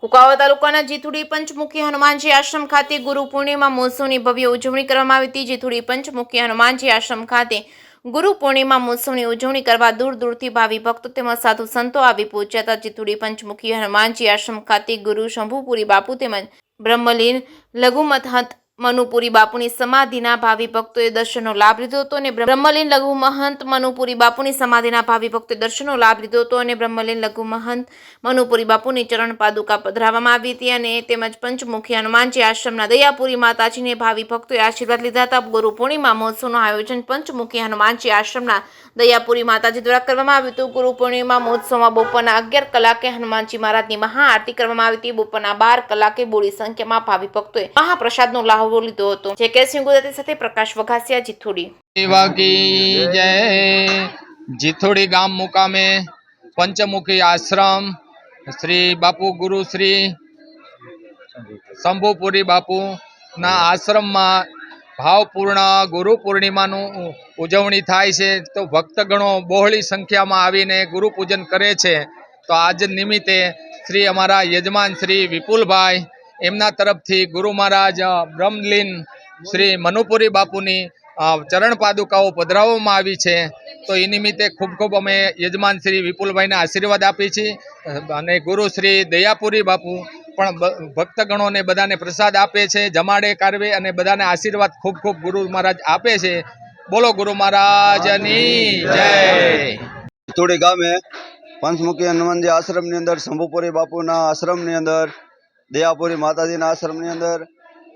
કુકાવા તાલુકાના જીથુડી પંચમુખી હનુમાનજી આશ્રમ ખાતે ગુરુ પૂર્ણિમા મહોત્સવની ભવ્ય ઉજવણી કરવામાં આવી હતી। જીથુડી પંચમુખી હનુમાનજી આશ્રમ ખાતે ગુરુ પૂર્ણિમા મહોત્સવની ઉજવણી કરવા દૂર દૂરથી ભાવિ ભક્તો તેમજ સાધુ સંતો આવી પહોંચ્યા હતા। જીથુડી પંચમુખી હનુમાનજી આશ્રમ ખાતે ગુરુ શંભુપુરી બાપુ તેમજ બ્રહ્મલીન લઘુમહંત મનુપુરી બાપુની સમાધિના ભાવિ ભક્તોએ દર્શનનો લાભ લીધો હતો અને બ્રહ્મલીન લઘુમહંત મનુપુરી બાપુની સમાધિના ભાવિ ભક્તોએ દર્શનનો લાભ લીધો હતો અને બ્રહ્મલીન લઘુમહંત મનુપુરી બાપુની ચરણ પાદુકા પધરાવવામાં આવી હતી અને તેમજ પંચમુખી હનુમાનજી આશ્રમના દયાપુરી માતાજીને ભાવિ ભક્તોએ આશીર્વાદ લીધા હતા। ગુરુ પૂર્ણિમા મહોત્સવનું આયોજન પંચમુખી હનુમાનજી આશ્રમના દયાપુરી માતાજી દ્વારા કરવામાં આવ્યું હતું। ગુરુ પૂર્ણિમા મહોત્સવમાં બપોરના 11 કલાકે હનુમાનજી મહારાજની મહાઆરતી કરવામાં આવી હતી। બપોરના 12 કલાકે બોડી સંખ્યામાં ભાવિ ભક્તોએ મહાપ્રસાદનો લાભ લીધો હતો। જે કેસિંગ ગુજરાતી સાથે પ્રકાશ વઘાસિયા, જીથુડી। જય જીથુડી ગામ મુકામે પંચમુખી આશ્રમ શ્રી બાપુ ગુરુ શ્રી શંભુપુરી બાપુ ના આશ્રમમાં ભાવપૂર્ણ ગુરુ પૂર્ણિમાનું ઉજવણી થાય છે। તો ભક્તગણો બહોળી સંખ્યામાં આવીને ગુરુ પૂજન કરે છે। તો આજ નિમિત્તે શ્રી અમારા યજમાન શ્રી વિપુલભાઈ એમના તરફથી ગુરુ મહારાજ બ્રહ્મલીન શ્રી મનુપુરી બાપુની ચરણ પાદુકાઓ પધરાવવામાં આવી છે। તો એ નિમિત્તે ખૂબ ખૂબ અમે યજમાન શ્રી વિપુલભાઈને આશીર્વાદ આપીએ છીએ અને ગુરુ શ્રી દયાપુરી બાપુ પણ ભક્તગણોને બધાને પ્રસાદ આપે છે, જમાડે કારવે અને બધાને આશીર્વાદ ખૂબ ખૂબ ગુરુ મહારાજ આપે છે। બોલો ગુરુ મહારાજની જય। જીથુડી ગામે પંચમુખી હનુમાનજી આશ્રમની અંદર શંભુપુરી બાપુના આશ્રમની અંદર દયાપુરી માતાજીના આશ્રમની અંદર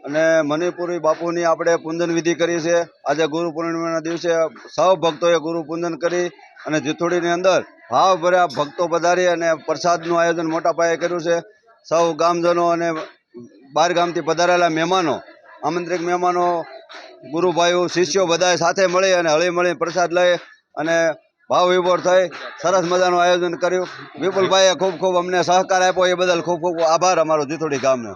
અને મણિપુરી બાપુની આપણે પૂજન વિધિ કરી છે। આજે ગુરુ પૂર્ણિમાના દિવસે સૌ ભક્તોએ ગુરુ પૂજન કરી અને જીથુડીની અંદર ભાવભર્યા ભક્તો પધારી અને પ્રસાદનું આયોજન મોટા પાયે કર્યું છે। સૌ ગામજનો અને બહાર ગામથી પધારેલા મહેમાનો, આમંત્રિત મહેમાનો, ગુરુભાઈઓ, શિષ્યો બધાએ સાથે મળી અને હળી મળી પ્રસાદ લઈ અને ભાવ વિભોર થઈ સરસ મજાનું આયોજન કર્યું। વિપુલભાઈએ ખૂબ ખૂબ અમને સહકાર આપ્યો, એ બદલ ખૂબ ખૂબ આભાર અમારો જીથુડી ગામનો।